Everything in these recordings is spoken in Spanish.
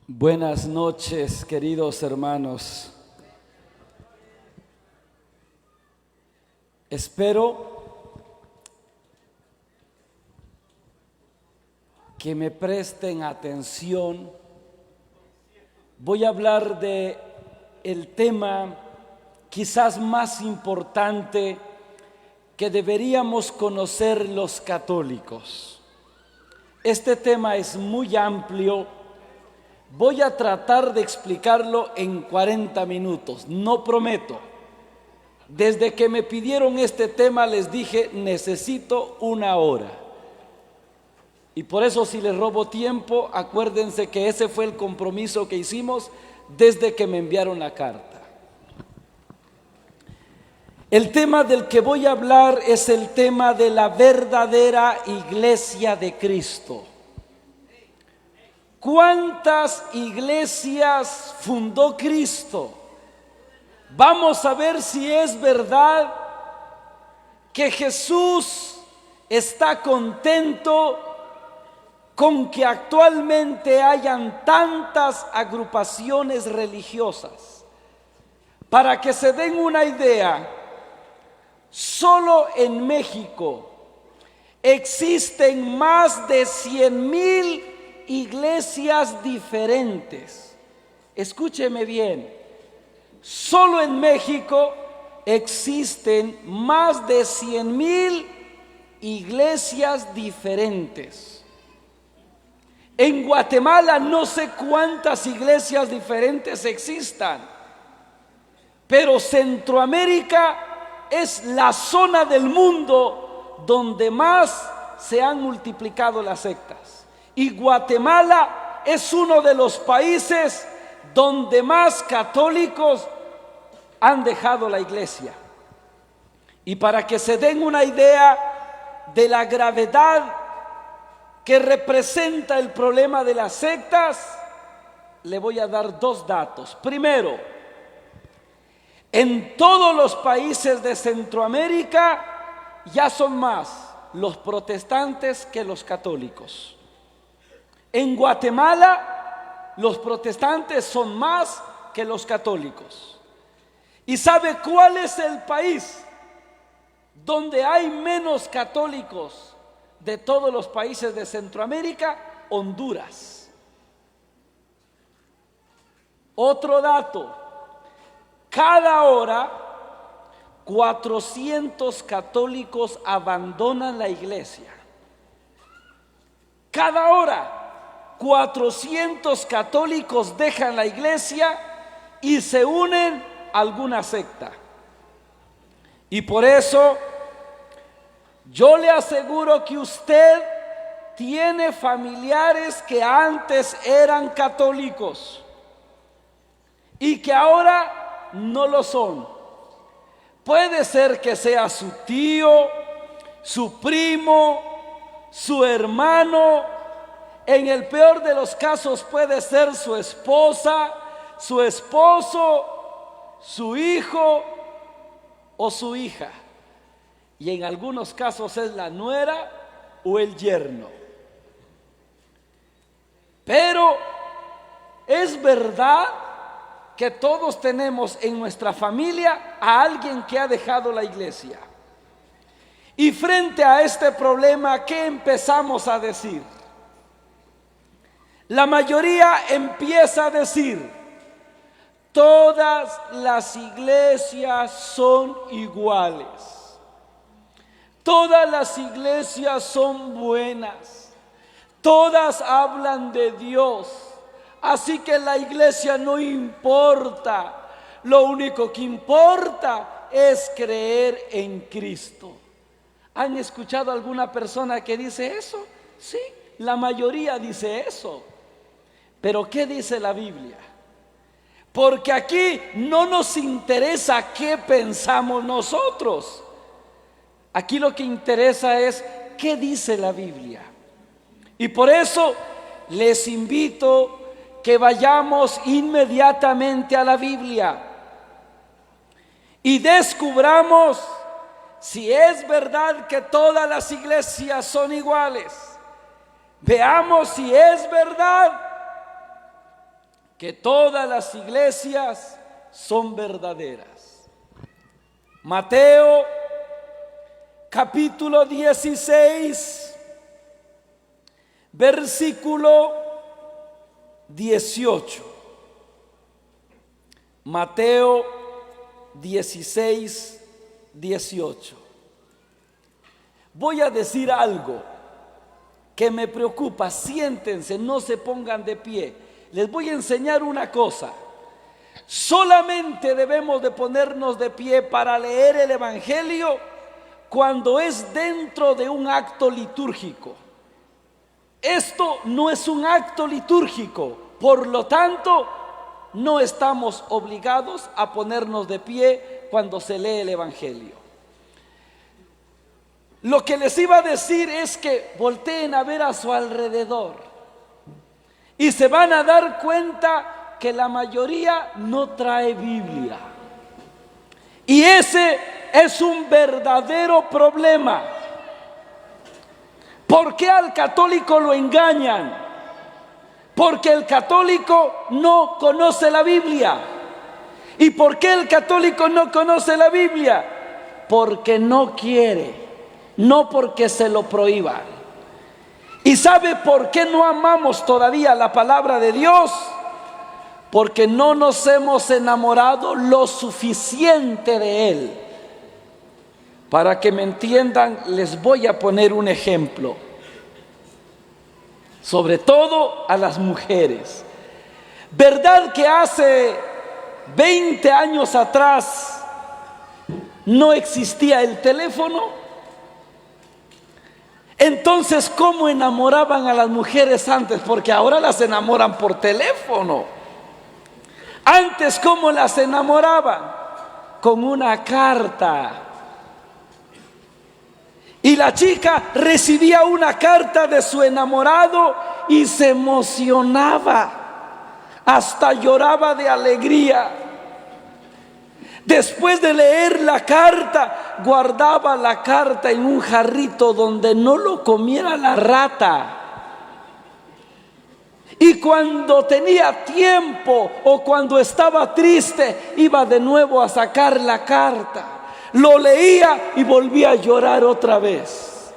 Buenas noches, queridos hermanos. Espero que me presten atención. Voy a hablar de el tema quizás más importante que deberíamos conocer los católicos. Este tema es muy amplio. Voy a tratar de explicarlo en 40 minutos, no prometo. Desde que me pidieron este tema les dije, necesito una hora. Y por eso si les robo tiempo, acuérdense que ese fue el compromiso que hicimos desde que me enviaron la carta. El tema del que voy a hablar es el tema de la verdadera iglesia de Cristo. ¿Cuántas iglesias fundó Cristo? Vamos a ver si es verdad que Jesús está contento con que actualmente hayan tantas agrupaciones religiosas. Para que se den una idea, solo en México existen más de 100,000 iglesias diferentes. Escúcheme bien, solo en México existen más de 100,000 iglesias diferentes. En Guatemala no sé cuántas iglesias diferentes existan, pero Centroamérica es la zona del mundo donde más se han multiplicado las sectas. Y Guatemala es uno de los países donde más católicos han dejado la iglesia. Y para que se den una idea de la gravedad que representa el problema de las sectas, le voy a dar dos datos. Primero, en todos los países de Centroamérica ya son más los protestantes que los católicos. En Guatemala los protestantes son más que los católicos. ¿Y sabe cuál es el país donde hay menos católicos de todos los países de Centroamérica? Honduras. Otro dato, cada hora 400 católicos abandonan la iglesia. Cada hora 400 católicos dejan la iglesia y se unen a alguna secta. Y por eso yo le aseguro que usted tiene familiares que antes eran católicos y que ahora no lo son. Puede ser que sea su tío, su primo, su hermano. En el peor de los casos puede ser su esposa, su esposo, su hijo o su hija. Y en algunos casos es la nuera o el yerno. Pero es verdad que todos tenemos en nuestra familia a alguien que ha dejado la iglesia. Y frente a este problema, ¿qué empezamos a decir? La mayoría empieza a decir, todas las iglesias son iguales. Todas las iglesias son buenas. Todas hablan de Dios. Así que la iglesia no importa. Lo único que importa es creer en Cristo. ¿Han escuchado alguna persona que dice eso? Sí, la mayoría dice eso. Pero ¿qué dice la Biblia? Porque aquí no nos interesa qué pensamos nosotros. Aquí lo que interesa es qué dice la Biblia. Y por eso les invito que vayamos inmediatamente a la Biblia y descubramos si es verdad que todas las iglesias son iguales. Veamos si es verdad que todas las iglesias son verdaderas. Mateo capítulo 16, versículo 18. Mateo 16, 18. Voy a decir algo que me preocupa. Siéntense, no se pongan de pie. Les voy a enseñar una cosa. Solamente debemos de ponernos de pie para leer el Evangelio cuando es dentro de un acto litúrgico. Esto no es un acto litúrgico, por lo tanto, no estamos obligados a ponernos de pie cuando se lee el Evangelio. Lo que les iba a decir es que volteen a ver a su alrededor y se van a dar cuenta que la mayoría no trae Biblia. Y ese es un verdadero problema. ¿Por qué al católico lo engañan? Porque el católico no conoce la Biblia. ¿Y por qué el católico no conoce la Biblia? Porque no quiere, no porque se lo prohíban. ¿Y sabe por qué no amamos todavía la palabra de Dios? Porque no nos hemos enamorado lo suficiente de Él. Para que me entiendan, les voy a poner un ejemplo. Sobre todo a las mujeres. ¿Verdad que hace 20 años atrás no existía el teléfono? Entonces, ¿cómo enamoraban a las mujeres antes? Porque ahora las enamoran por teléfono. Antes, ¿cómo las enamoraban? Con una carta. Y la chica recibía una carta de su enamorado y se emocionaba, hasta lloraba de alegría. Después de leer la carta, guardaba la carta en un jarrito donde no lo comiera la rata. Y cuando tenía tiempo o cuando estaba triste, iba de nuevo a sacar la carta. Lo leía y volvía a llorar otra vez.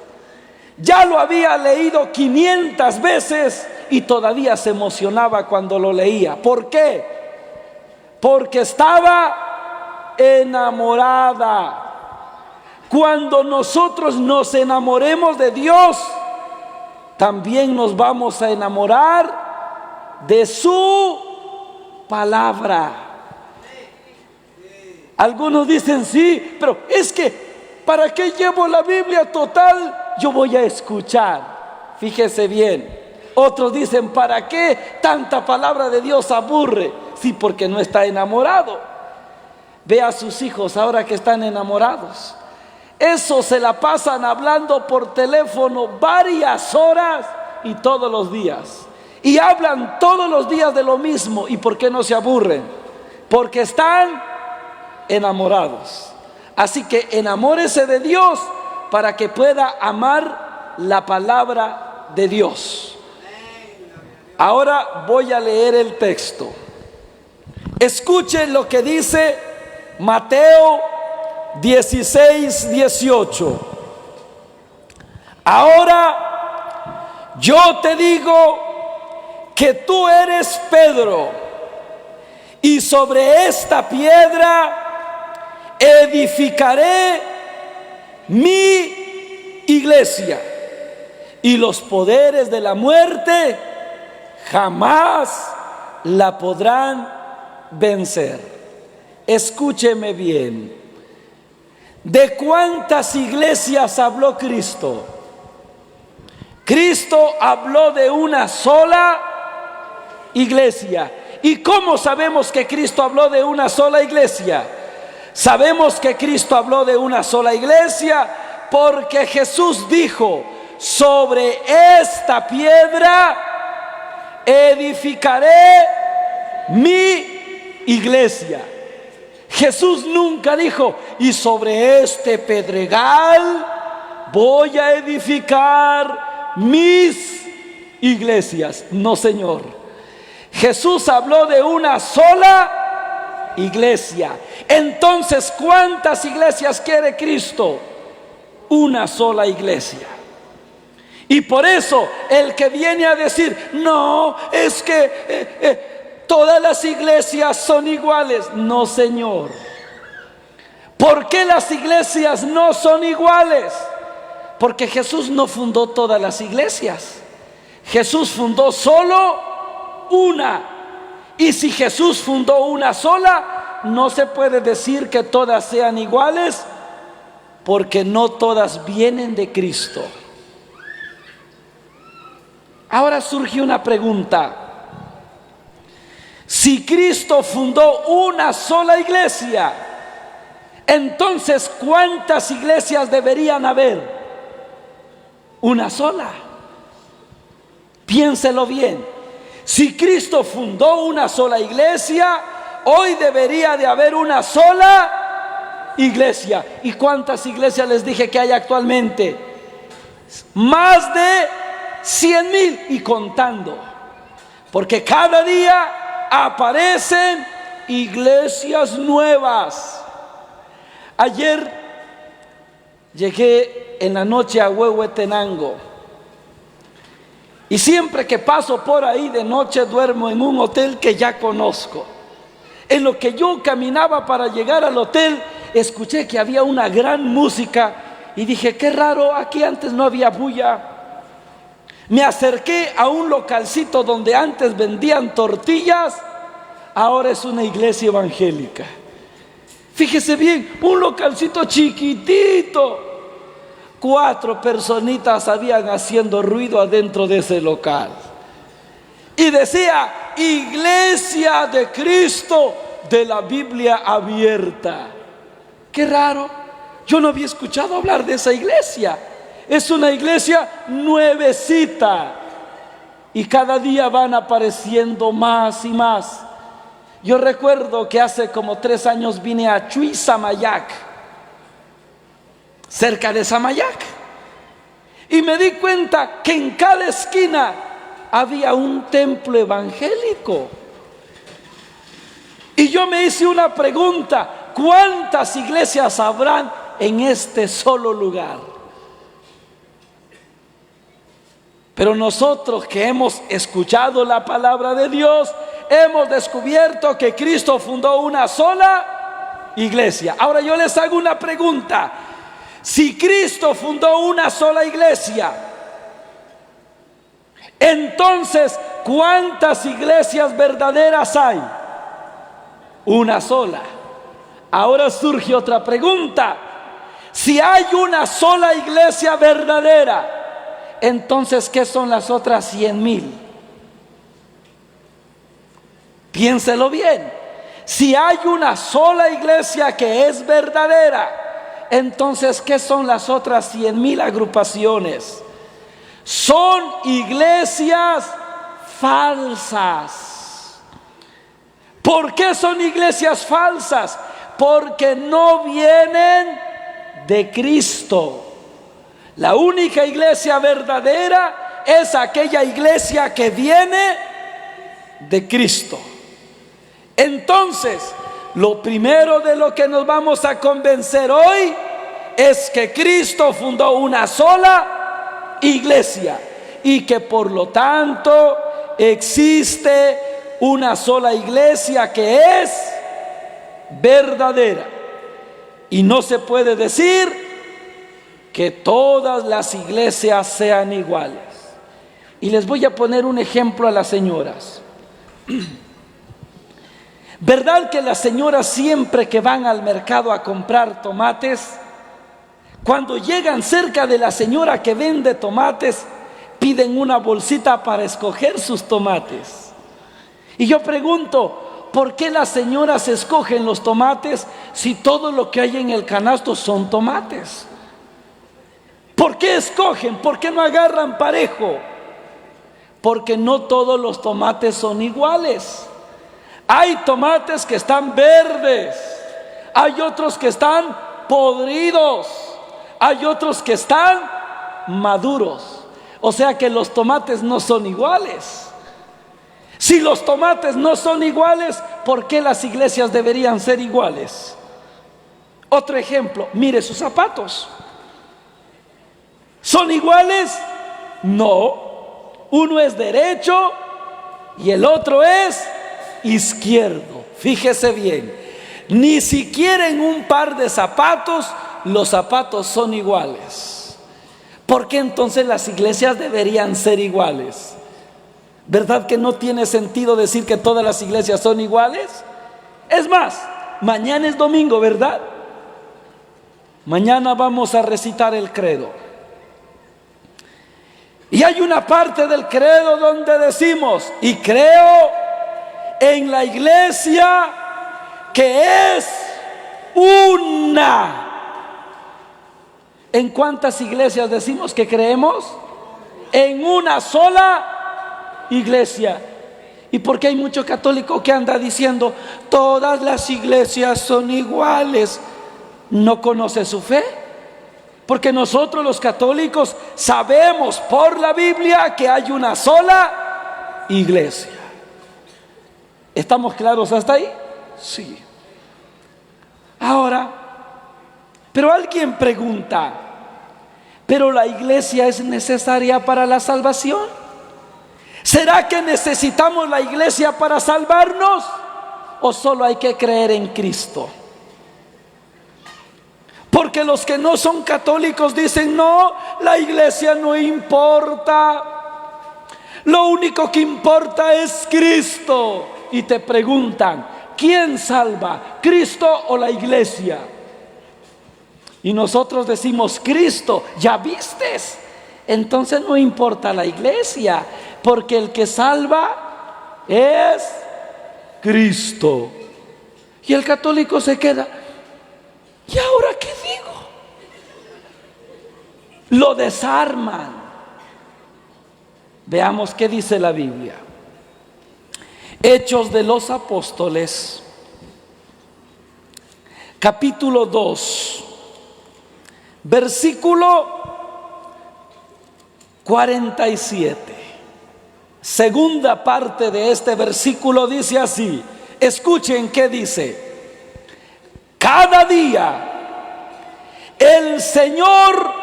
Ya lo había leído 500 veces y todavía se emocionaba cuando lo leía. ¿Por qué? Porque estaba enamorada. Cuando nosotros nos enamoremos de Dios, también nos vamos a enamorar de su palabra. Algunos dicen sí, pero es que ¿para qué llevo la Biblia? Total, yo voy a escuchar. Fíjese bien. Otros dicen, ¿para qué tanta palabra de Dios aburre? Sí, porque no está enamorado. Ve a sus hijos ahora que están enamorados. Eso se la pasan hablando por teléfono varias horas y todos los días. Y hablan todos los días de lo mismo. ¿Y por qué no se aburren? Porque están enamorados. Así que enamórese de Dios para que pueda amar la palabra de Dios. Ahora voy a leer el texto. Escuchen lo que dice Mateo 16, 18. Ahora yo te digo que tú eres Pedro, y sobre esta piedra edificaré mi iglesia, y los poderes de la muerte jamás la podrán vencer. Escúcheme bien. ¿De cuántas iglesias habló Cristo? Cristo habló de una sola iglesia. ¿Y cómo sabemos que Cristo habló de una sola iglesia? Sabemos que Cristo habló de una sola iglesia porque Jesús dijo: sobre esta piedra edificaré mi iglesia. Jesús nunca dijo: y sobre este pedregal voy a edificar mis iglesias. No, Señor. Jesús habló de una sola iglesia. Entonces, ¿cuántas iglesias quiere Cristo? Una sola iglesia. Y por eso el que viene a decir, no, es que todas las iglesias son iguales. No, Señor. ¿Por qué las iglesias no son iguales? Porque Jesús no fundó todas las iglesias. Jesús fundó solo una. Y si Jesús fundó una sola, no se puede decir que todas sean iguales, porque no todas vienen de Cristo. Ahora surge una pregunta. Si Cristo fundó una sola iglesia, entonces ¿cuántas iglesias deberían haber? Una sola. Piénselo bien. Si Cristo fundó una sola iglesia, hoy debería de haber una sola iglesia. ¿Y cuántas iglesias les dije que hay actualmente? Más de 100,000 y contando. Porque cada día aparecen iglesias nuevas. Ayer llegué en la noche a Huehuetenango. Y siempre que paso por ahí de noche duermo en un hotel que ya conozco. En lo que yo caminaba para llegar al hotel, escuché que había una gran música y dije, qué raro, aquí antes no había bulla. Me acerqué a un localcito donde antes vendían tortillas, ahora es una iglesia evangélica. Fíjese bien, un localcito chiquitito. 4 personitas habían haciendo ruido adentro de ese local. Y decía, Iglesia de Cristo de la Biblia abierta. Qué raro, yo no había escuchado hablar de esa iglesia. Es una iglesia nuevecita. Y cada día van apareciendo más y más. Yo recuerdo que hace como 3 años vine a Chuy, Samayac, cerca de Samayac, y me di cuenta que en cada esquina había un templo evangélico. Y yo me hice una pregunta: ¿cuántas iglesias habrán en este solo lugar? Pero nosotros que hemos escuchado la palabra de Dios, hemos descubierto que Cristo fundó una sola iglesia. Ahora yo les hago una pregunta. Si Cristo fundó una sola iglesia, entonces ¿cuántas iglesias verdaderas hay? Una sola. Ahora surge otra pregunta. Si hay una sola iglesia verdadera, entonces ¿qué son las otras 100,000? Piénselo bien. Si hay una sola iglesia que es verdadera, entonces ¿qué son las otras 100,000 agrupaciones? Son iglesias falsas. ¿Por qué son iglesias falsas? Porque no vienen de Cristo. La única iglesia verdadera es aquella iglesia que viene de Cristo. Entonces, lo primero de lo que nos vamos a convencer hoy es que Cristo fundó una sola iglesia y que por lo tanto existe una sola iglesia que es verdadera. Y no se puede decir que todas las iglesias sean iguales. Y les voy a poner un ejemplo a las señoras. ¿Verdad que las señoras siempre que van al mercado a comprar tomates, cuando llegan cerca de la señora que vende tomates, piden una bolsita para escoger sus tomates? Y yo pregunto, ¿por qué las señoras escogen los tomates si todo lo que hay en el canasto son tomates? ¿Por qué escogen? ¿Por qué no agarran parejo? Porque no todos los tomates son iguales. Hay tomates que están verdes, hay otros que están podridos, hay otros que están maduros. O sea que los tomates no son iguales. Si los tomates no son iguales, ¿por qué las iglesias deberían ser iguales? Otro ejemplo, mire sus zapatos. ¿Son iguales? No. Uno es derecho y el otro es izquierdo. Fíjese bien, ni siquiera en un par de zapatos los zapatos son iguales. ¿Por qué entonces las iglesias deberían ser iguales? ¿Verdad que no tiene sentido decir que todas las iglesias son iguales? Es más, mañana es domingo, ¿verdad? Mañana vamos a recitar el credo. Y hay una parte del credo donde decimos: y creo en la iglesia que es una. ¿En cuántas iglesias decimos que creemos? En una sola iglesia. ¿Y por qué hay mucho católico que anda diciendo todas las iglesias son iguales? ¿No conoce su fe? Porque nosotros los católicos sabemos por la Biblia que hay una sola iglesia. ¿Estamos claros hasta ahí? Sí. Ahora, pero alguien pregunta: ¿pero la iglesia es necesaria para la salvación? ¿Será que necesitamos la iglesia para salvarnos? ¿O solo hay que creer en Cristo? Porque los que no son católicos dicen: no, la iglesia no importa, lo único que importa es Cristo. Y te preguntan: ¿quién salva, Cristo o la iglesia? Y nosotros decimos: Cristo. ¿Ya vistes? Entonces no importa la iglesia, porque el que salva es Cristo. Y el católico se queda: ¿y ahora qué digo? Lo desarman. Veamos qué dice la Biblia. Hechos de los Apóstoles, capítulo 2, versículo 47. Segunda parte de este versículo dice así. Escuchen qué dice: cada día el Señor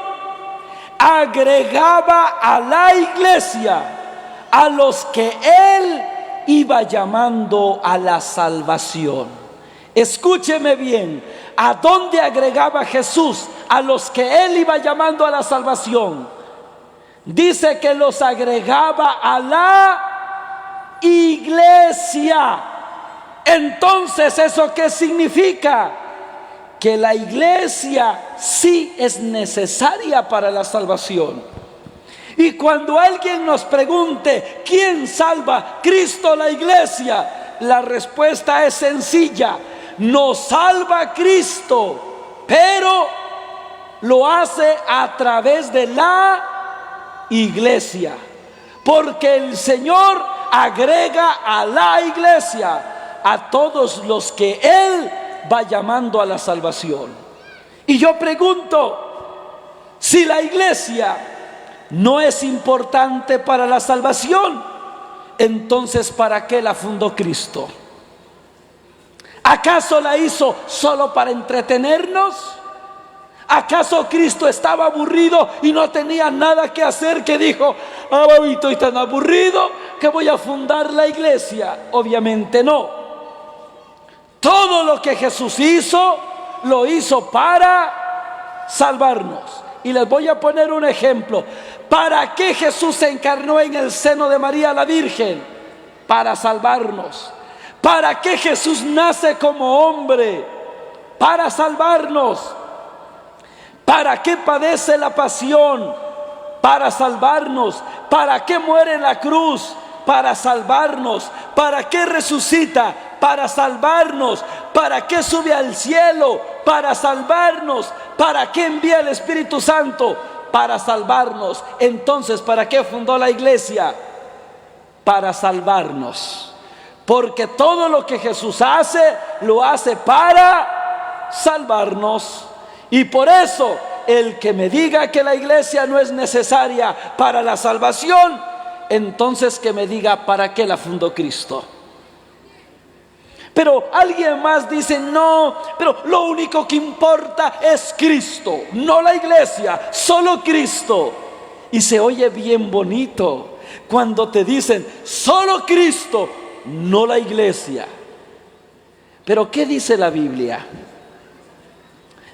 agregaba a la iglesia a los que Él iba llamando a la salvación. Escúcheme bien, ¿a dónde agregaba Jesús a los que Él iba llamando a la salvación? Dice que los agregaba a la iglesia. Entonces, ¿eso qué significa? Que la iglesia sí es necesaria para la salvación. Y cuando alguien nos pregunte: ¿quién salva, Cristo o la iglesia? La respuesta es sencilla: nos salva Cristo, pero lo hace a través de la iglesia, porque el Señor agrega a la iglesia a todos los que Él va llamando a la salvación. Y yo pregunto: si la iglesia no es importante para la salvación, entonces ¿para qué la fundó Cristo? ¿Acaso la hizo solo para entretenernos? ¿Acaso Cristo estaba aburrido y no tenía nada que hacer, que dijo: hoy estoy tan aburrido que voy a fundar la iglesia? Obviamente no. Todo lo que Jesús hizo, lo hizo para salvarnos. Y les voy a poner un ejemplo. ¿Para qué Jesús se encarnó en el seno de María la Virgen? Para salvarnos. ¿Para qué Jesús nace como hombre? Para salvarnos. ¿Para qué padece la pasión? Para salvarnos. ¿Para qué muere en la cruz? Para salvarnos. ¿Para qué resucita? Para salvarnos. ¿Para qué sube al cielo? Para salvarnos. ¿Para qué envía el Espíritu Santo? Para salvarnos. Entonces, ¿para qué fundó la iglesia? Para salvarnos. Porque todo lo que Jesús hace, lo hace para salvarnos. Y por eso, el que me diga que la iglesia no es necesaria para la salvación, entonces que me diga para qué la fundó Cristo. Pero alguien más dice, no, pero lo único que importa es Cristo, no la iglesia, solo Cristo. Y se oye bien bonito cuando te dicen, solo Cristo, no la iglesia. Pero ¿qué dice la Biblia?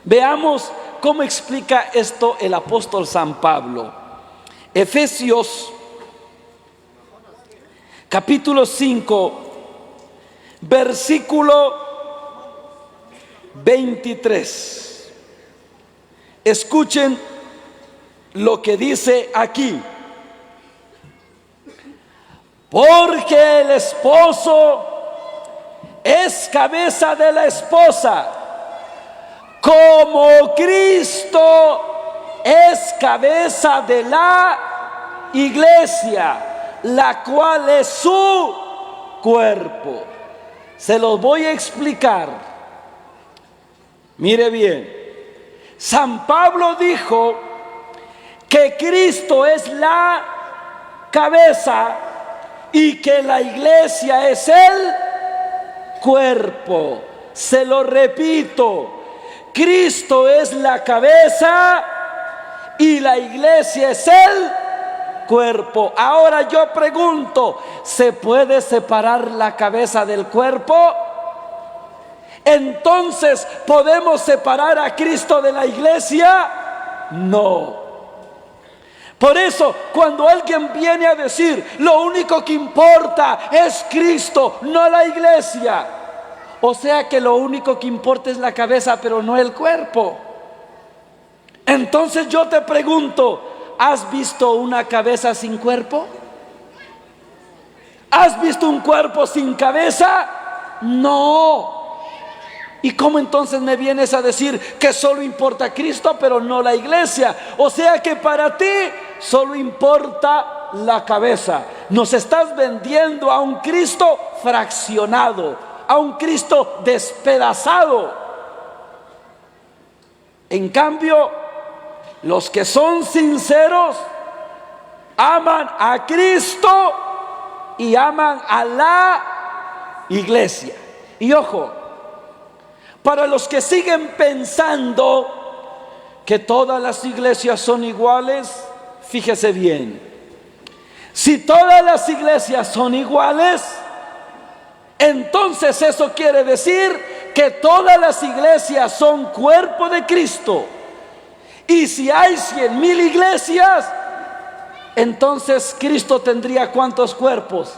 Veamos cómo explica esto el apóstol San Pablo. Efesios capítulo 5, versículo 23. Escuchen lo que dice aquí. Porque el esposo es cabeza de la esposa, como Cristo es cabeza de la iglesia, la cual es su cuerpo. Se los voy a explicar. Mire bien. San Pablo dijo que Cristo es la cabeza y que la iglesia es el cuerpo. Se lo repito. Cristo es la cabeza y la iglesia es el cuerpo. Ahora yo pregunto, ¿se puede separar la cabeza del cuerpo? Entonces, ¿podemos separar a Cristo de la iglesia? No. Por eso, cuando alguien viene a decir, lo único que importa es Cristo, no la iglesia, o sea que lo único que importa es la cabeza, pero no el cuerpo. Entonces yo te pregunto, ¿has visto una cabeza sin cuerpo? ¿Has visto un cuerpo sin cabeza? No. ¿Y cómo entonces me vienes a decir que solo importa Cristo, pero no la iglesia? O sea que para ti solo importa la cabeza. Nos estás vendiendo a un Cristo fraccionado, a un Cristo despedazado. En cambio, los que son sinceros aman a Cristo y aman a la iglesia. Y ojo, para los que siguen pensando que todas las iglesias son iguales, fíjese bien. Si todas las iglesias son iguales, entonces eso quiere decir que todas las iglesias son cuerpo de Cristo. Y si hay 100,000 iglesias, entonces Cristo tendría ¿cuántos cuerpos?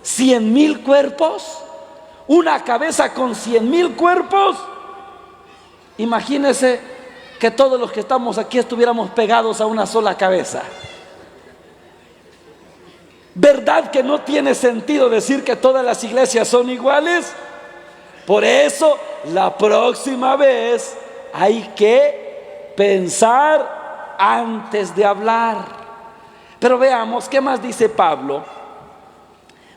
100,000 cuerpos. Una cabeza con 100,000 cuerpos. Imagínense que todos los que estamos aquí estuviéramos pegados a una sola cabeza. ¿Verdad que no tiene sentido decir que todas las iglesias son iguales? Por eso, la próxima vez hay que pensar antes de hablar. Pero veamos qué más dice Pablo.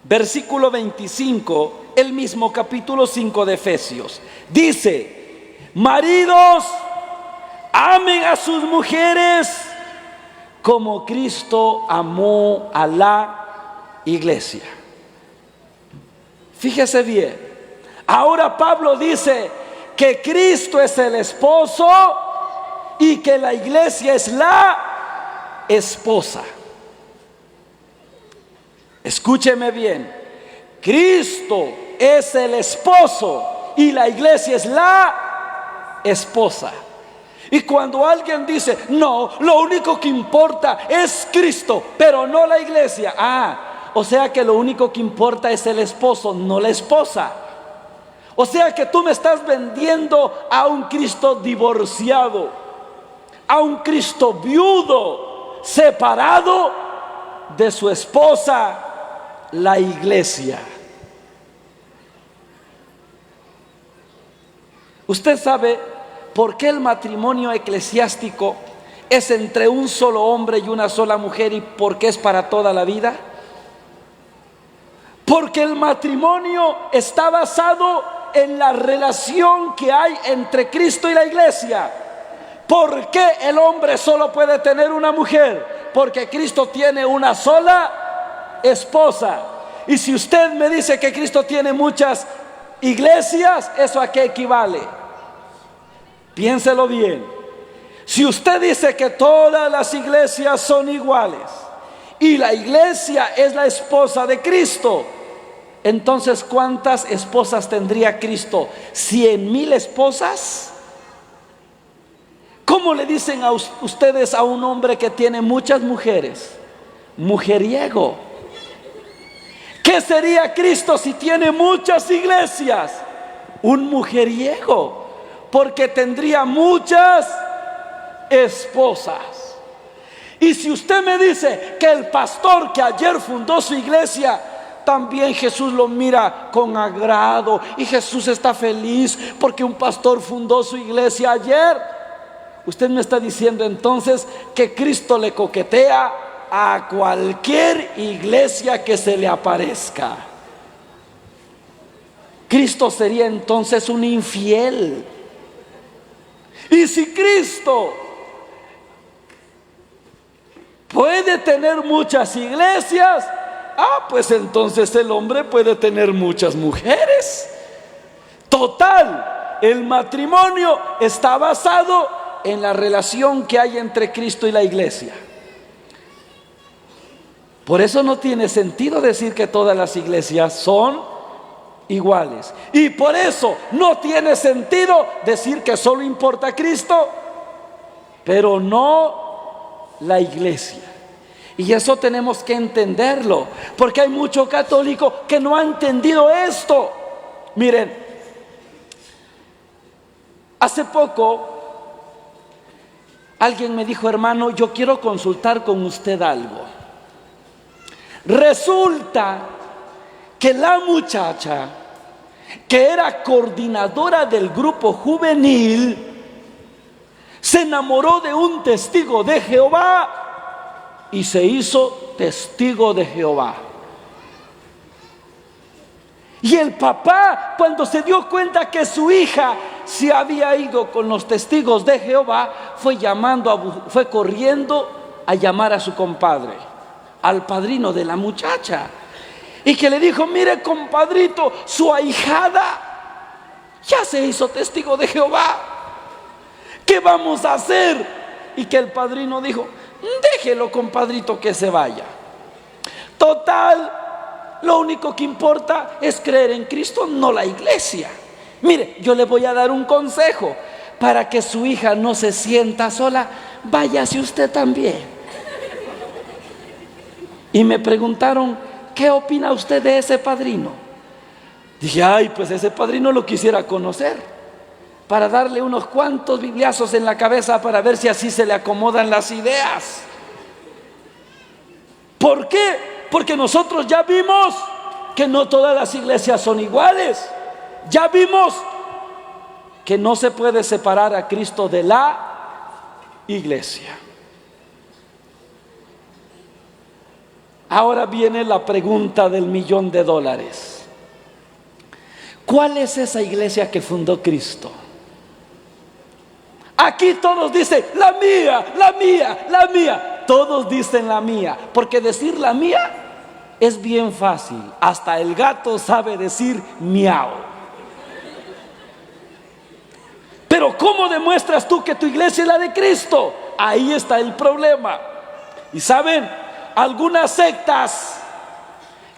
Versículo 25, el mismo capítulo 5 de Efesios. Dice, maridos, amen a sus mujeres como Cristo amó a la iglesia. Fíjese bien. Ahora Pablo dice que Cristo es el esposo y que la iglesia es la esposa. Escúcheme bien. Cristo es el esposo y la iglesia es la esposa. Y cuando alguien dice, no, lo único que importa es Cristo, pero no la iglesia. O sea que lo único que importa es el esposo, no la esposa. O sea que tú me estás vendiendo a un Cristo divorciado, a un Cristo viudo, separado de su esposa, la iglesia. ¿Usted sabe por qué el matrimonio eclesiástico es entre un solo hombre y una sola mujer y por qué es para toda la vida? Porque el matrimonio está basado en la relación que hay entre Cristo y la iglesia. ¿Por qué el hombre solo puede tener una mujer? Porque Cristo tiene una sola esposa. Y si usted me dice que Cristo tiene muchas iglesias, ¿eso a qué equivale? Piénselo bien. Si usted dice que todas las iglesias son iguales y la iglesia es la esposa de Cristo, entonces ¿cuántas esposas tendría Cristo? ¿100,000 esposas? ¿Cómo le dicen a ustedes a un hombre que tiene muchas mujeres? Mujeriego. ¿Qué sería Cristo si tiene muchas iglesias? Un mujeriego, porque tendría muchas esposas. Y si usted me dice que el pastor que ayer fundó su iglesia, también Jesús lo mira con agrado y Jesús está feliz porque un pastor fundó su iglesia ayer, usted me está diciendo entonces que Cristo le coquetea a cualquier iglesia que se le aparezca. Cristo sería entonces un infiel. Y si Cristo puede tener muchas iglesias, pues entonces el hombre puede tener muchas mujeres. Total, el matrimonio está basado en la relación que hay entre Cristo y la iglesia. Por eso no tiene sentido decir que todas las iglesias son iguales. Y por eso no tiene sentido decir que solo importa Cristo, pero no la iglesia. Y eso tenemos que entenderlo, porque hay mucho católico que no ha entendido esto. Miren, hace poco alguien me dijo: hermano, yo quiero consultar con usted algo. Resulta que la muchacha que era coordinadora del grupo juvenil se enamoró de un testigo de Jehová y se hizo testigo de Jehová. Y el papá, cuando se dio cuenta que su hija se había ido con los testigos de Jehová, fue corriendo a llamar a su compadre, al padrino de la muchacha, y que le dijo: mire, compadrito, su ahijada ya se hizo testigo de Jehová, ¿qué vamos a hacer? Y que el padrino dijo: déjelo, compadrito, que se vaya. Total, lo único que importa es creer en Cristo, no la iglesia. Mire, yo le voy a dar un consejo para que su hija no se sienta sola. Váyase usted también. Y me preguntaron: ¿qué opina usted de ese padrino? Dije: pues ese padrino lo quisiera conocer, para darle unos cuantos bibliazos en la cabeza para ver si así se le acomodan las ideas. ¿Por qué? Porque nosotros ya vimos que no todas las iglesias son iguales. Ya vimos que no se puede separar a Cristo de la iglesia. Ahora viene la pregunta del $1,000,000. ¿Cuál es esa iglesia que fundó Cristo? Aquí todos dicen: la mía, la mía, la mía. Todos dicen la mía, porque decir la mía es bien fácil. Hasta el gato sabe decir miau. Pero ¿cómo demuestras tú que tu iglesia es la de Cristo? Ahí está el problema. Y saben, algunas sectas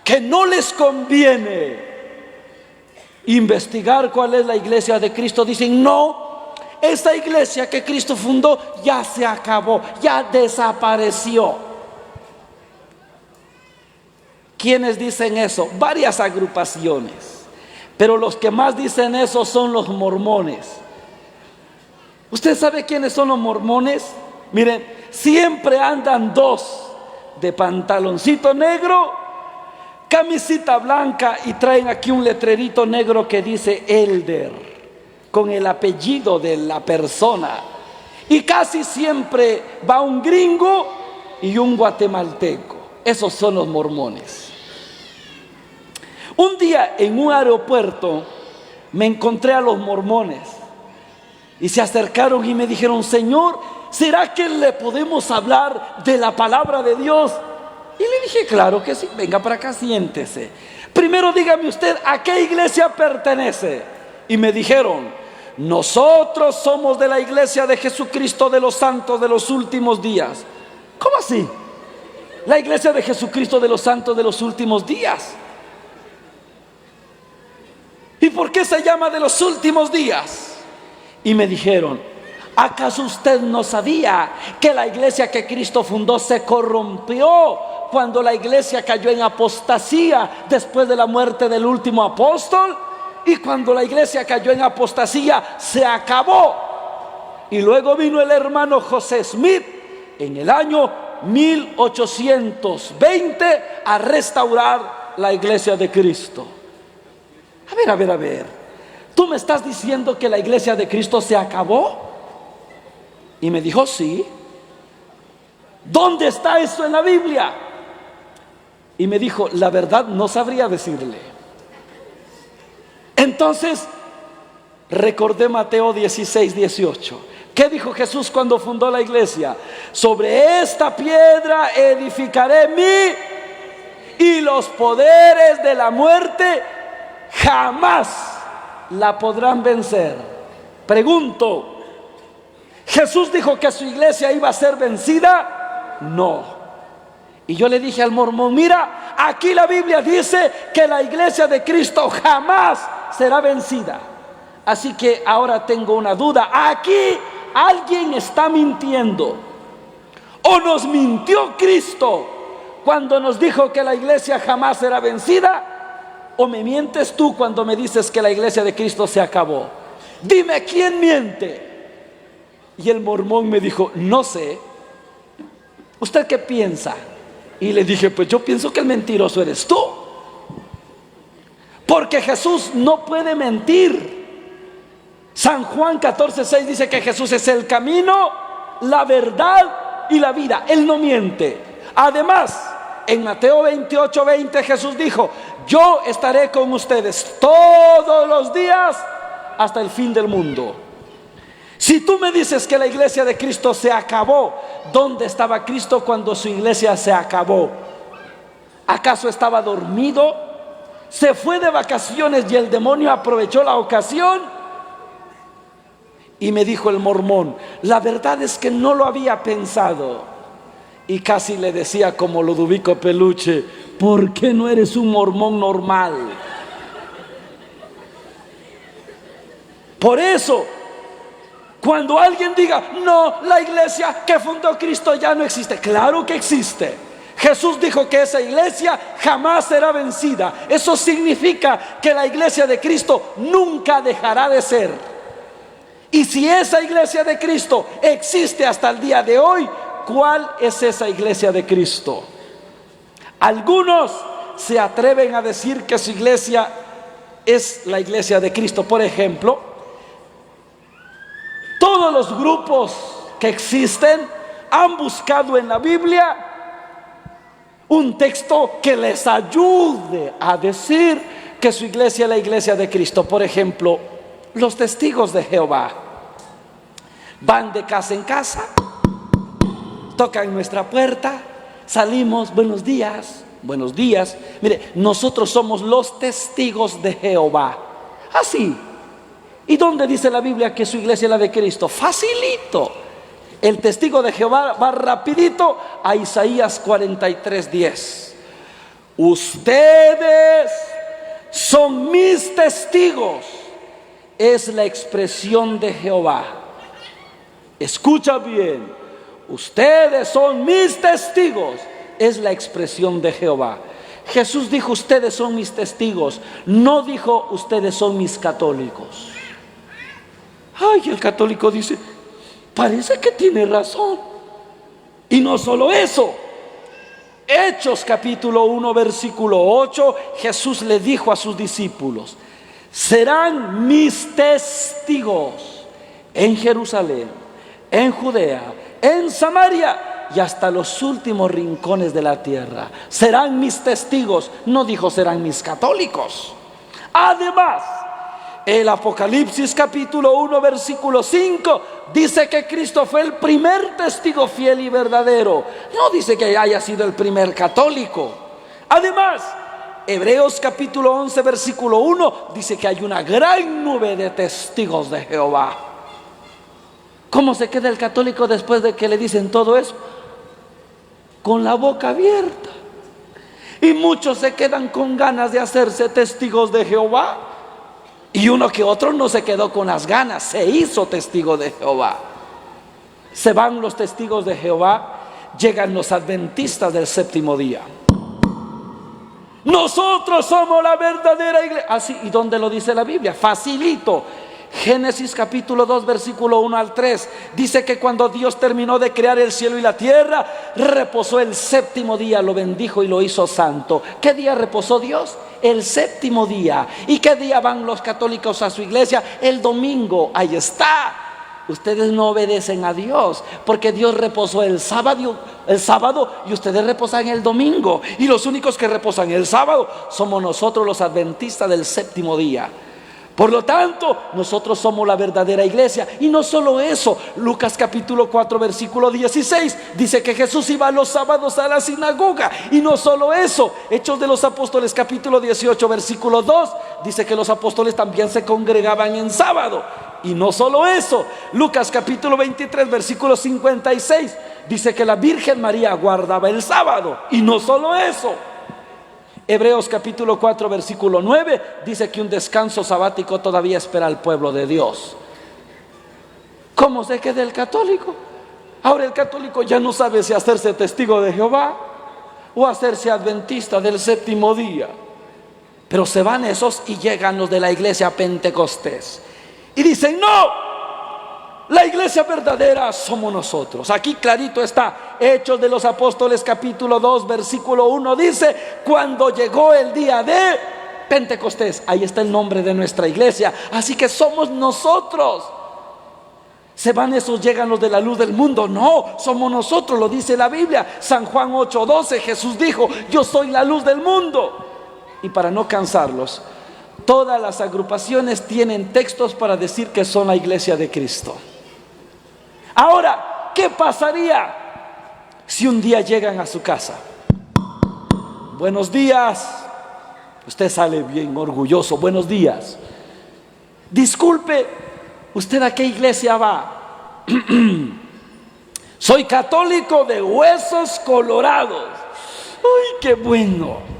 que no les conviene investigar cuál es la iglesia de Cristo dicen: no, esta iglesia que Cristo fundó ya se acabó, ya desapareció. ¿Quiénes dicen eso? Varias agrupaciones, pero los que más dicen eso son los mormones. ¿Usted sabe quiénes son los mormones? Miren, siempre andan dos, de pantaloncito negro, camisita blanca, y traen aquí un letrerito negro que dice Elder, con el apellido de la persona. Y casi siempre va un gringo y un guatemalteco. Esos son los mormones. Un día en un aeropuerto me encontré a los mormones y se acercaron y me dijeron: Señor, ¿será que le podemos hablar de la palabra de Dios? Y le dije, claro que sí, venga para acá, siéntese. Primero dígame usted, ¿a qué iglesia pertenece? Y me dijeron, nosotros somos de la iglesia de Jesucristo de los santos de los últimos días. ¿Cómo así? La iglesia de Jesucristo de los santos de los últimos días. ¿Y por qué se llama de los últimos días? Y me dijeron, ¿acaso usted no sabía que la iglesia que Cristo fundó se corrompió cuando la iglesia cayó en apostasía después de la muerte del último apóstol? Y cuando la iglesia cayó en apostasía se acabó. Y luego vino el hermano José Smith en el año 1820 a restaurar la iglesia de Cristo. A ver, ¿tú me estás diciendo que la iglesia de Cristo se acabó? Y me dijo, sí. ¿Dónde está eso en la Biblia? Y me dijo, la verdad no sabría decirle. Entonces recordé Mateo 16:18. ¿Qué dijo Jesús cuando fundó la iglesia? Sobre esta piedra edificaré y los poderes de la muerte jamás la podrán vencer. Pregunto, ¿Jesús dijo que su iglesia iba a ser vencida? No. Y yo le dije al mormón, mira, aquí la Biblia dice que la iglesia de Cristo jamás será vencida. Así que ahora tengo una duda. Aquí alguien está mintiendo. ¿O nos mintió Cristo cuando nos dijo que la iglesia jamás será vencida? ¿O me mientes tú cuando me dices que la iglesia de Cristo se acabó? Dime, ¿quién miente? Y el mormón me dijo, no sé. ¿Usted qué piensa? Y le dije, pues yo pienso que el mentiroso eres tú. Porque Jesús no puede mentir. San Juan 14:6 dice que Jesús es el camino, la verdad y la vida. Él no miente. Además, en Mateo 28:20 Jesús dijo, yo estaré con ustedes todos los días hasta el fin del mundo. Si tú me dices que la iglesia de Cristo se acabó, ¿dónde estaba Cristo cuando su iglesia se acabó? ¿Acaso estaba dormido? ¿Se fue de vacaciones y el demonio aprovechó la ocasión? Y me dijo el mormón, la verdad es que no lo había pensado. Y casi le decía como Ludovico Peluche, ¿por qué no eres un mormón normal? Por eso, cuando alguien diga, no, la iglesia que fundó Cristo ya no existe. Claro que existe. Jesús dijo que esa iglesia jamás será vencida. Eso significa que la iglesia de Cristo nunca dejará de ser. Y si esa iglesia de Cristo existe hasta el día de hoy, ¿cuál es esa iglesia de Cristo? Algunos se atreven a decir que su iglesia es la iglesia de Cristo. Por ejemplo, todos los grupos que existen han buscado en la Biblia un texto que les ayude a decir que su iglesia es la iglesia de Cristo. Por ejemplo, los testigos de Jehová van de casa en casa, tocan nuestra puerta, salimos, buenos días, buenos días. Mire, nosotros somos los testigos de Jehová. Así. ¿Y dónde dice la Biblia que su iglesia es la de Cristo? Facilito. El testigo de Jehová va rapidito a Isaías 43:10. Ustedes son mis testigos. Es la expresión de Jehová. Escucha bien. Ustedes son mis testigos. Es la expresión de Jehová. Jesús dijo, ustedes son mis testigos. No dijo, ustedes son mis católicos. Ay, el católico dice, parece que tiene razón. Y no solo eso. Hechos capítulo 1 versículo 8, Jesús le dijo a sus discípulos, serán mis testigos en Jerusalén, en Judea, en Samaria y hasta los últimos rincones de la tierra. Serán mis testigos. No dijo serán mis católicos. Además, El Apocalipsis capítulo 1 versículo 5 dice que Cristo fue el primer testigo fiel y verdadero. No dice que haya sido el primer católico. Además, Hebreos capítulo 11 versículo 1 dice que hay una gran nube de testigos de Jehová. ¿Cómo se queda el católico después de que le dicen todo eso? Con la boca abierta. Y muchos se quedan con ganas de hacerse testigos de Jehová. Y uno que otro no se quedó con las ganas, se hizo testigo de Jehová. Se van los testigos de Jehová, llegan los adventistas del séptimo día. Nosotros somos la verdadera iglesia. Así, ¿y dónde lo dice la Biblia? Facilito. Génesis capítulo 2 versículo 1 al 3 dice que cuando Dios terminó de crear el cielo y la tierra, reposó el séptimo día, lo bendijo y lo hizo santo. ¿Qué día reposó Dios? El séptimo día. ¿Y qué día van los católicos a su iglesia? El domingo. Ahí está. Ustedes no obedecen a Dios porque Dios reposó el sábado y ustedes reposan el domingo, y los únicos que reposan el sábado somos nosotros, los adventistas del séptimo día. Por lo tanto, nosotros somos la verdadera iglesia. Y no solo eso, Lucas capítulo 4 versículo 16 dice que Jesús iba los sábados a la sinagoga. Y no solo eso, Hechos de los Apóstoles capítulo 18 versículo 2 dice que los apóstoles también se congregaban en sábado. Y no solo eso, Lucas capítulo 23 versículo 56 dice que la Virgen María guardaba el sábado. Y no solo eso, Hebreos capítulo 4 versículo 9 dice que un descanso sabático todavía espera al pueblo de Dios. ¿Cómo se queda el católico? Ahora el católico ya no sabe si hacerse testigo de Jehová o hacerse adventista del séptimo día. Pero se van esos y llegan los de la iglesia Pentecostés y dicen: no, la iglesia verdadera somos nosotros. Aquí clarito está, Hechos de los Apóstoles capítulo 2 versículo 1 dice: cuando llegó el día de Pentecostés, ahí está el nombre de nuestra iglesia. Así que somos nosotros. Se van esos, llegan los de la luz del mundo. No, somos nosotros, lo dice la Biblia. San Juan 8:12, Jesús dijo: yo soy la luz del mundo. Y para no cansarlos, todas las agrupaciones tienen textos para decir que son la iglesia de Cristo. Ahora, ¿qué pasaría si un día llegan a su casa? Buenos días. Usted sale bien orgulloso. Buenos días. Disculpe, ¿usted a qué iglesia va? Soy católico de Huesos Colorados. ¡Ay, qué bueno!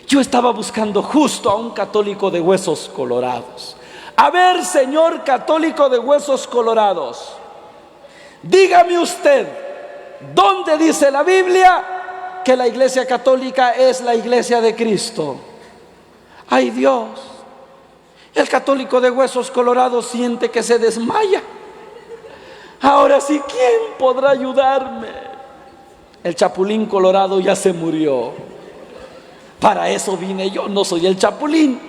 Yo estaba buscando justo a un católico de Huesos Colorados. A ver, señor católico de Huesos Colorados, dígame usted, ¿dónde dice la Biblia que la iglesia católica es la iglesia de Cristo? ¡Ay, Dios! El católico de Huesos Colorados siente que se desmaya. Ahora sí, ¿quién podrá ayudarme? El chapulín colorado ya se murió. Para eso vine yo, no soy el chapulín,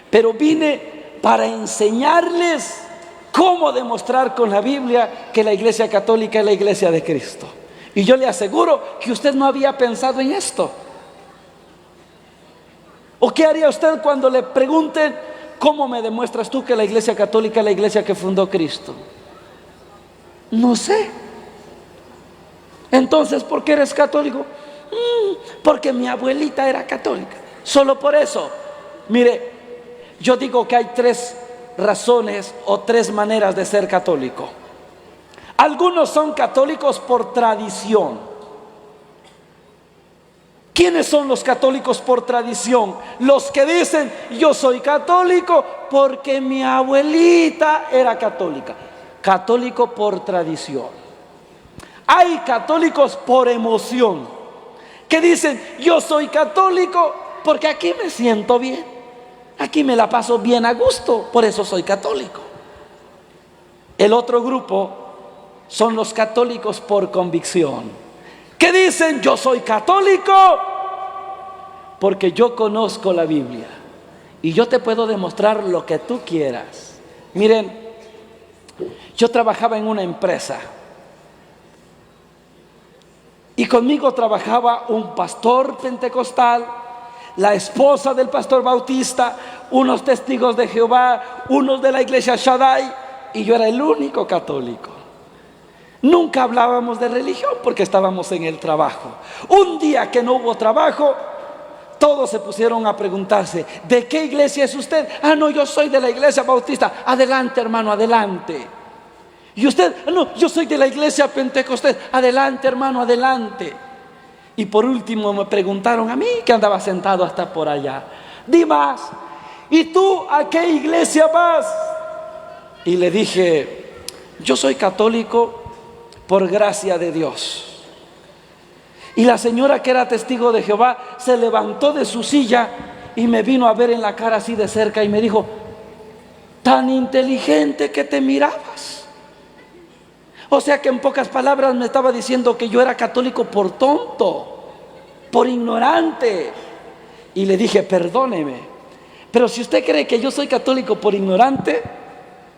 pero vine para enseñarles cómo demostrar con la Biblia que la iglesia católica es la iglesia de Cristo. Y yo le aseguro que usted no había pensado en esto. ¿O qué haría usted cuando le pregunten: ¿cómo me demuestras tú que la iglesia católica es la iglesia que fundó Cristo? No sé. Entonces, ¿por qué eres católico? Porque mi abuelita era católica. Solo por eso. Mire, yo digo que hay tres razones o tres maneras de ser católico. Algunos son católicos por tradición. ¿Quiénes son los católicos por tradición? Los que dicen: yo soy católico porque mi abuelita era católica. Católico por tradición. Hay católicos por emoción, que dicen: yo soy católico porque aquí me siento bien, aquí me la paso bien a gusto, por eso soy católico. El otro grupo son los católicos por convicción, que dicen: yo soy católico porque yo conozco la Biblia y yo te puedo demostrar lo que tú quieras. Miren, yo trabajaba en una empresa y conmigo trabajaba un pastor pentecostal la esposa del pastor Bautista, unos testigos de Jehová, unos de la iglesia Shaddai, y yo era el único católico. Nunca hablábamos de religión porque estábamos en el trabajo. Un día que no hubo trabajo, todos se pusieron a preguntarse: ¿de qué iglesia es usted? Ah, no, yo soy de la iglesia Bautista. Adelante, hermano, adelante. Y usted: no, yo soy de la iglesia Pentecostés. Adelante, hermano, adelante. Y por último me preguntaron a mí, que andaba sentado hasta por allá: Dimas, ¿y tú a qué iglesia vas? Y le dije: yo soy católico por gracia de Dios. Y la señora, que era testigo de Jehová, se levantó de su silla y me vino a ver en la cara así de cerca y me dijo: tan inteligente que te mirabas. O sea que en pocas palabras me estaba diciendo que yo era católico por tonto, por ignorante. Y le dije: perdóneme, pero si usted cree que yo soy católico por ignorante,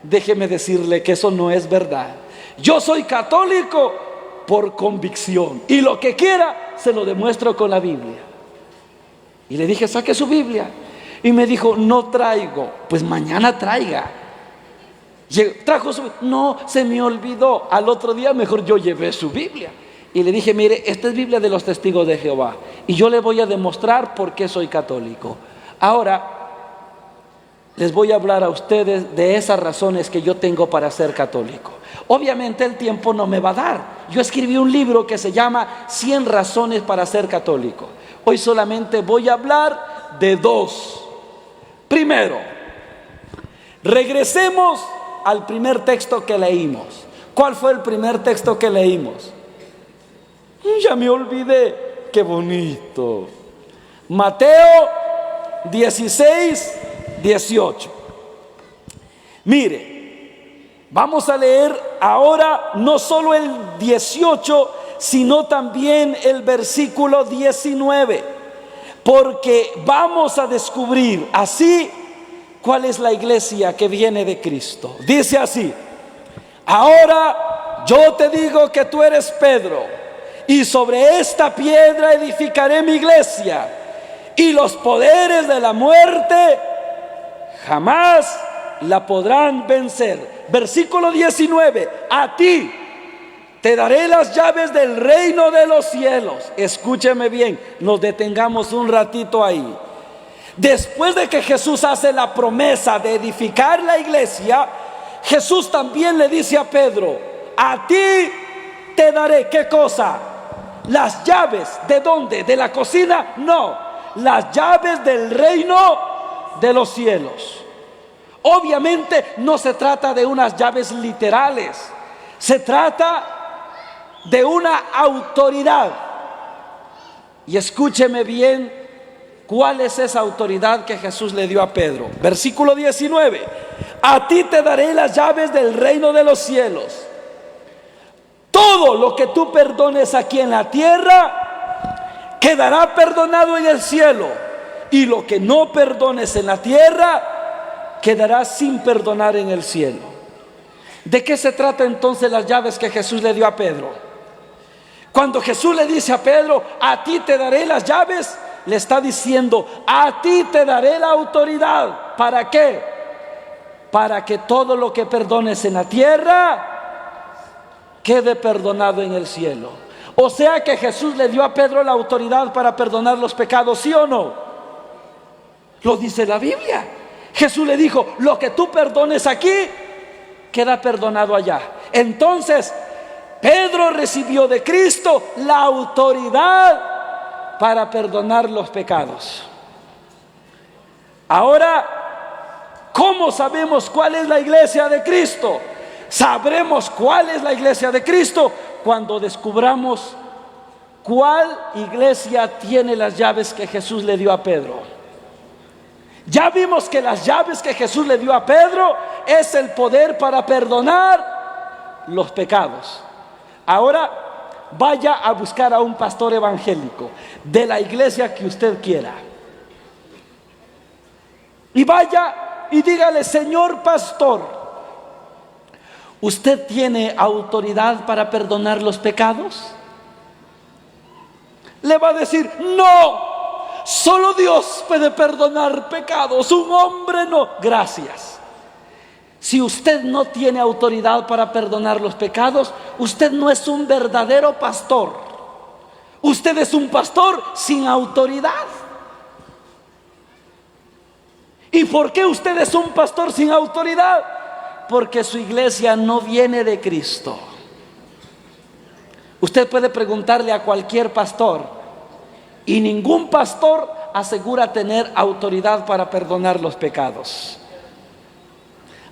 déjeme decirle que eso no es verdad. Yo soy católico por convicción, y lo que quiera se lo demuestro con la Biblia. Y le dije: saque su Biblia. Y me dijo: no traigo. Pues mañana traiga. Trajo su... No, se me olvidó. Al otro día mejor yo llevé su Biblia. Y le dije: mire, esta es Biblia de los testigos de Jehová, y yo le voy a demostrar por qué soy católico. Ahora les voy a hablar a ustedes de esas razones que yo tengo para ser católico. Obviamente el tiempo no me va a dar. Yo escribí un libro que se llama 100 razones para ser católico. Hoy solamente voy a hablar de 2. Primero, regresemos al primer texto que leímos. ¿Cuál fue el primer texto que leímos? Ya me olvidé. Qué bonito. Mateo 16:18. Mire, vamos a leer ahora no solo el 18, sino también el versículo 19, porque vamos a descubrir así cuál es la iglesia que viene de Cristo. Dice así: ahora yo te digo que tú eres Pedro, y sobre esta piedra edificaré mi iglesia, y los poderes de la muerte jamás la podrán vencer. Versículo 19: a ti te daré las llaves del reino de los cielos. Escúcheme bien, nos detengamos un ratito ahí. Después de que Jesús hace la promesa de edificar la iglesia, Jesús también le dice a Pedro: a ti te daré, ¿qué cosa? Las llaves. ¿De dónde? ¿De la cocina? No, las llaves del reino de los cielos. Obviamente no se trata de unas llaves literales, se trata de una autoridad. Y escúcheme bien, ¿cuál es esa autoridad que Jesús le dio a Pedro? Versículo 19: a ti te daré las llaves del reino de los cielos. Todo lo que tú perdones aquí en la tierra quedará perdonado en el cielo, y lo que no perdones en la tierra quedará sin perdonar en el cielo. ¿De qué se trata entonces las llaves que Jesús le dio a Pedro? Cuando Jesús le dice a Pedro: a ti te daré las llaves, le está diciendo: a ti te daré la autoridad. ¿Para qué? Para que todo lo que perdones en la tierra quede perdonado en el cielo. O sea que Jesús le dio a Pedro la autoridad para perdonar los pecados, ¿sí o no? Lo dice la Biblia. Jesús le dijo: lo que tú perdones aquí queda perdonado allá. Entonces Pedro recibió de Cristo la autoridad para perdonar los pecados. Ahora, ¿cómo sabemos cuál es la iglesia de Cristo? Sabremos cuál es la iglesia de Cristo cuando descubramos cuál iglesia tiene las llaves que Jesús le dio a Pedro. Ya vimos que las llaves que Jesús le dio a Pedro es el poder para perdonar los pecados. Ahora vaya a buscar a un pastor evangélico de la iglesia que usted quiera, y vaya y dígale: señor pastor, ¿usted tiene autoridad para perdonar los pecados? Le va a decir: no, solo Dios puede perdonar pecados, un hombre no. Gracias. Si usted no tiene autoridad para perdonar los pecados, usted no es un verdadero pastor. Usted es un pastor sin autoridad. ¿Y por qué usted es un pastor sin autoridad? Porque su iglesia no viene de Cristo. Usted puede preguntarle a cualquier pastor y ningún pastor asegura tener autoridad para perdonar los pecados.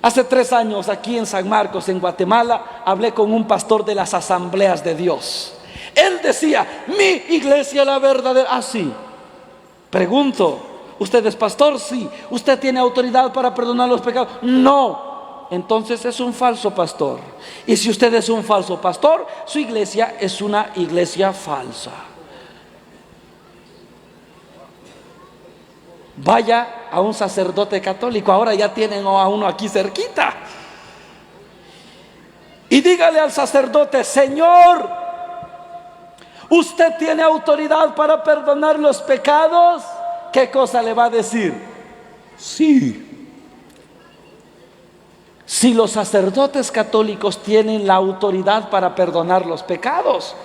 Hace 3 años aquí en San Marcos, en Guatemala, hablé con un pastor de las Asambleas de Dios. Él decía: mi iglesia la verdadera. Ah, sí. Pregunto: ¿usted es pastor? Sí. ¿Usted tiene autoridad para perdonar los pecados? No. Entonces es un falso pastor. Y si usted es un falso pastor, su iglesia es una iglesia falsa. Vaya a un sacerdote católico, ahora ya tienen a uno aquí cerquita, y dígale al sacerdote: Señor, ¿usted tiene autoridad para perdonar los pecados? ¿Qué cosa le va a decir? Sí. Si los sacerdotes católicos tienen la autoridad para perdonar los pecados,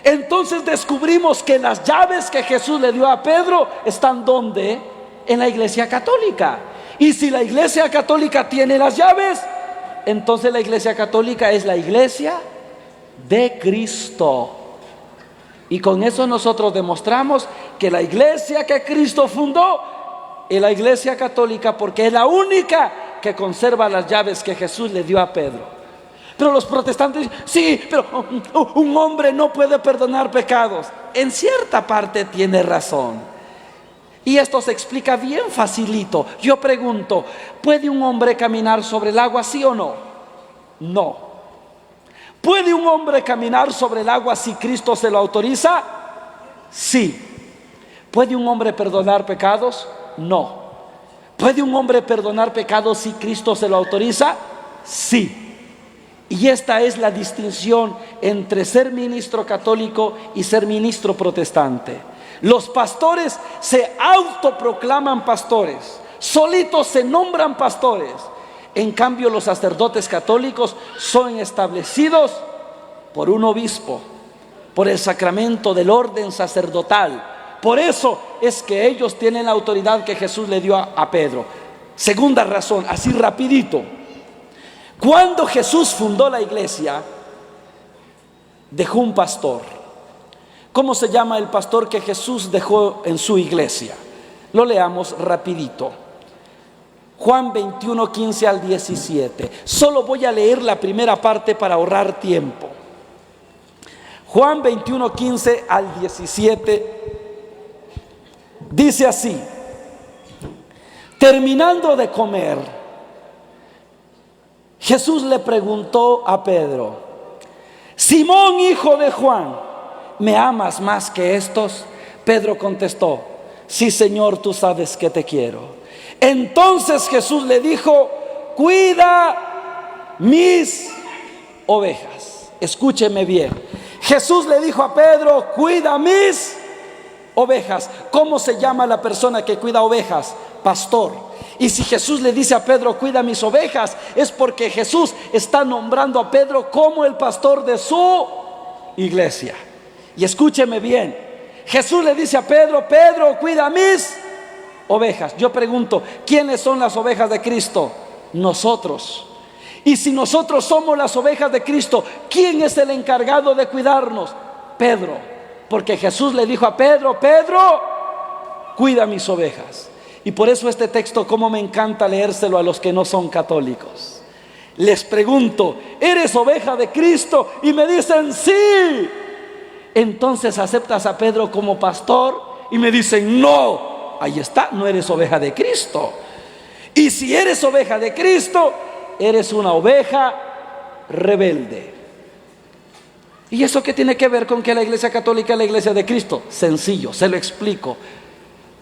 entonces descubrimos que las llaves que Jesús le dio a Pedro están ¿dónde? En la iglesia católica. Y si la iglesia católica tiene las llaves, entonces la iglesia católica es la iglesia de Cristo. Y con eso nosotros demostramos que la iglesia que Cristo fundó es la iglesia católica, porque es la única que conserva las llaves que Jesús le dio a Pedro. Pero los protestantes dicen: sí, pero un hombre no puede perdonar pecados. En cierta parte tiene razón. Y esto se explica bien facilito. Yo pregunto: ¿puede un hombre caminar sobre el agua, sí o no? No. ¿Puede un hombre caminar sobre el agua si Cristo se lo autoriza? Sí. ¿Puede un hombre perdonar pecados? No. ¿Puede un hombre perdonar pecados si Cristo se lo autoriza? Sí. Y esta es la distinción entre ser ministro católico y ser ministro protestante. Los pastores se autoproclaman pastores, solitos se nombran pastores. En cambio, los sacerdotes católicos son establecidos por un obispo, por el sacramento del orden sacerdotal. Por eso es que ellos tienen la autoridad que Jesús le dio a Pedro. Segunda razón, así rapidito: cuando Jesús fundó la iglesia, dejó un pastor. ¿Cómo se llama el pastor que Jesús dejó en su iglesia? Lo leamos rapidito. Juan 21, 15 al 17. Solo voy a leer la primera parte para ahorrar tiempo. Juan 21, 15 al 17. Dice así: terminando de comer, Jesús le preguntó a Pedro: Simón, hijo de Juan, ¿me amas más que estos? Pedro contestó: sí, Señor, tú sabes que te quiero. Entonces Jesús le dijo: cuida mis ovejas. Escúcheme bien. Jesús le dijo a Pedro: cuida mis ovejas. ¿Cómo se llama la persona que cuida ovejas? Pastor. Y si Jesús le dice a Pedro: cuida mis ovejas, es porque Jesús está nombrando a Pedro como el pastor de su iglesia. Y escúcheme bien, Jesús le dice a Pedro: Pedro, cuida mis ovejas. Yo pregunto: ¿quiénes son las ovejas de Cristo? Nosotros. Y si nosotros somos las ovejas de Cristo, ¿quién es el encargado de cuidarnos? Pedro. Porque Jesús le dijo a Pedro: Pedro, cuida mis ovejas. Y por eso este texto, como me encanta leérselo a los que no son católicos. Les pregunto: ¿eres oveja de Cristo? Y me dicen: sí. Entonces aceptas a Pedro como pastor, y me dicen: no. Ahí está, no eres oveja de Cristo. Y si eres oveja de Cristo, eres una oveja rebelde. ¿Y eso qué tiene que ver con que la iglesia católica es la iglesia de Cristo? Sencillo, se lo explico.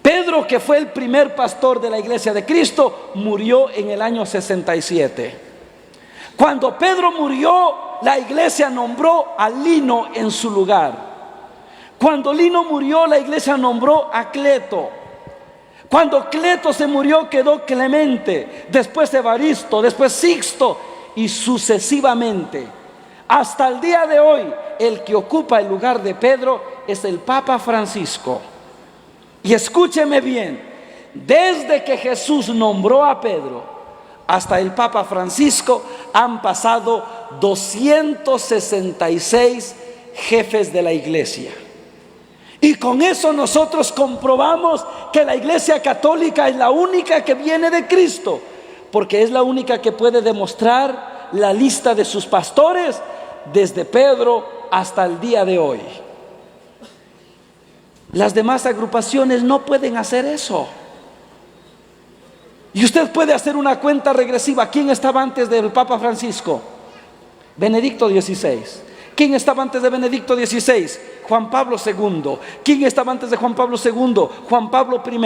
Pedro, que fue el primer pastor de la iglesia de Cristo, murió en el año 67. Cuando Pedro murió, la iglesia nombró a Lino en su lugar. Cuando Lino murió, la iglesia nombró a Cleto. Cuando Cleto se murió, quedó Clemente, después Evaristo, después Sixto, y sucesivamente. Hasta el día de hoy, el que ocupa el lugar de Pedro es el Papa Francisco. Y escúcheme bien, desde que Jesús nombró a Pedro hasta el Papa Francisco, han pasado 266 jefes de la iglesia. Y con eso nosotros comprobamos que la iglesia católica es la única que viene de Cristo, porque es la única que puede demostrar la lista de sus pastores desde Pedro hasta el día de hoy. Las demás agrupaciones no pueden hacer eso. Y usted puede hacer una cuenta regresiva. ¿Quién estaba antes del Papa Francisco? Benedicto XVI. ¿Quién estaba antes de Benedicto XVI? Juan Pablo II. ¿Quién estaba antes de Juan Pablo II? Juan Pablo I.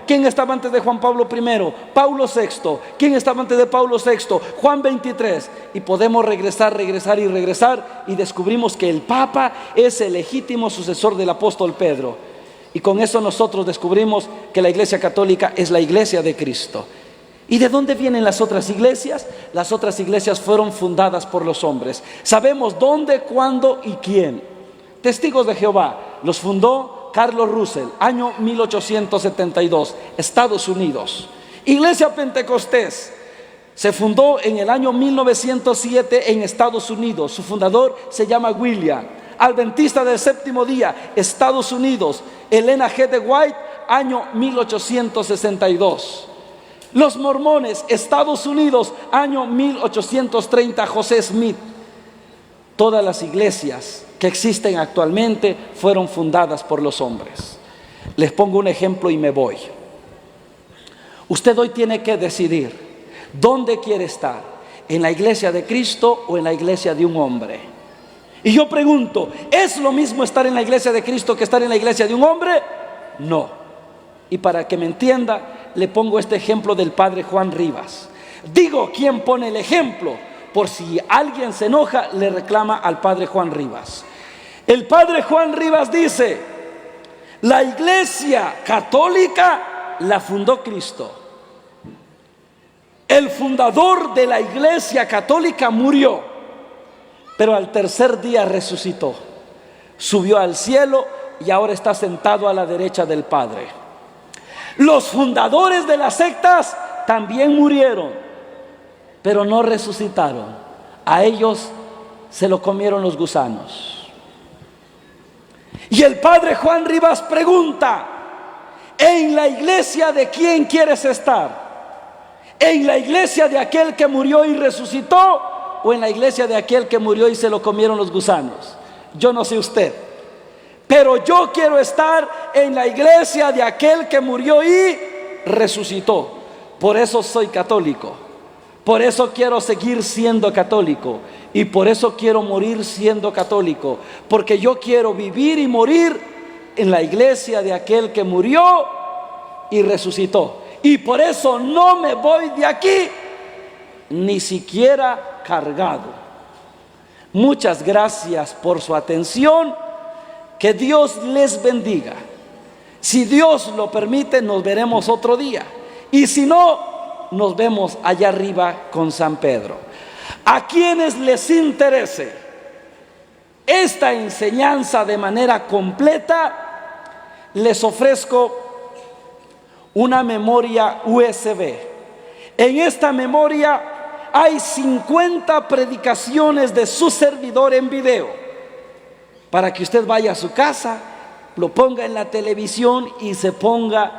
¿Quién estaba antes de Juan Pablo I? Paulo VI. ¿Quién estaba antes de Paulo VI? Juan XXIII. Y podemos regresar y descubrimos que el Papa es el legítimo sucesor del apóstol Pedro. Y con eso nosotros descubrimos que la iglesia católica es la iglesia de Cristo. ¿Y de dónde vienen las otras iglesias? Las otras iglesias fueron fundadas por los hombres. Sabemos dónde, cuándo y quién. Testigos de Jehová los fundó Carlos Russell, año 1872, Estados Unidos. Iglesia Pentecostés se fundó en el año 1907 en Estados Unidos. Su fundador se llama William. Adventista del Séptimo Día, Estados Unidos, Elena G. de White, año 1862. Los mormones, Estados Unidos, año 1830, José Smith. Todas las iglesias que existen actualmente fueron fundadas por los hombres. Les pongo un ejemplo y me voy. Usted hoy tiene que decidir dónde quiere estar, en la iglesia de Cristo o en la iglesia de un hombre. Y yo pregunto, ¿es lo mismo estar en la iglesia de Cristo que estar en la iglesia de un hombre? No. Y para que me entienda, le pongo este ejemplo del padre Juan Rivas. Digo quién pone el ejemplo, por si alguien se enoja, le reclama al padre Juan Rivas. El padre Juan Rivas dice: la iglesia católica la fundó Cristo. El fundador de la iglesia católica murió, pero al tercer día resucitó, subió al cielo y ahora está sentado a la derecha del Padre. Los fundadores de las sectas también murieron, pero no resucitaron. A ellos se lo comieron los gusanos. Y el padre Juan Rivas pregunta: ¿en la iglesia de quién quieres estar? ¿En la iglesia de aquel que murió y resucitó, o en la iglesia de aquel que murió y se lo comieron los gusanos? Yo no sé usted, pero yo quiero estar en la iglesia de aquel que murió y resucitó. Por eso soy católico, por eso quiero seguir siendo católico, y por eso quiero morir siendo católico, porque yo quiero vivir y morir en la iglesia de aquel que murió y resucitó. Y por eso no me voy de aquí, ni siquiera cargado. Muchas gracias por su atención. Que Dios les bendiga. Si Dios lo permite, nos veremos otro día. Y si no, nos vemos allá arriba con San Pedro. A quienes les interese esta enseñanza de manera completa, les ofrezco una memoria USB. En esta memoria hay 50 predicaciones de su servidor en video, para que usted vaya a su casa, lo ponga en la televisión y se ponga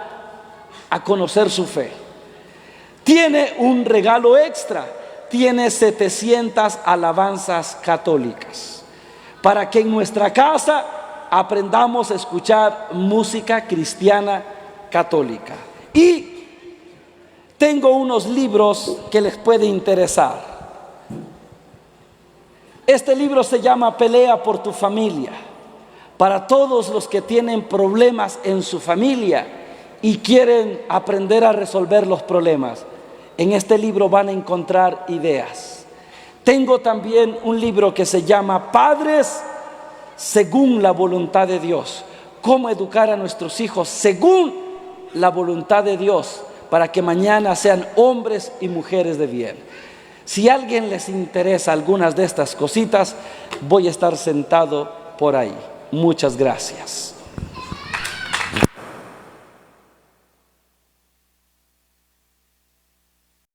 a conocer su fe. Tiene un regalo extra, tiene 700 alabanzas católicas, para que en nuestra casa aprendamos a escuchar música cristiana católica. Y tengo unos libros que les puede interesar. Este libro se llama Pelea por tu familia, para todos los que tienen problemas en su familia y quieren aprender a resolver los problemas. En este libro van a encontrar ideas. Tengo también un libro que se llama Padres según la voluntad de Dios. Cómo educar a nuestros hijos según la voluntad de Dios, para que mañana sean hombres y mujeres de bien. Si a alguien les interesa algunas de estas cositas, voy a estar sentado por ahí. Muchas gracias.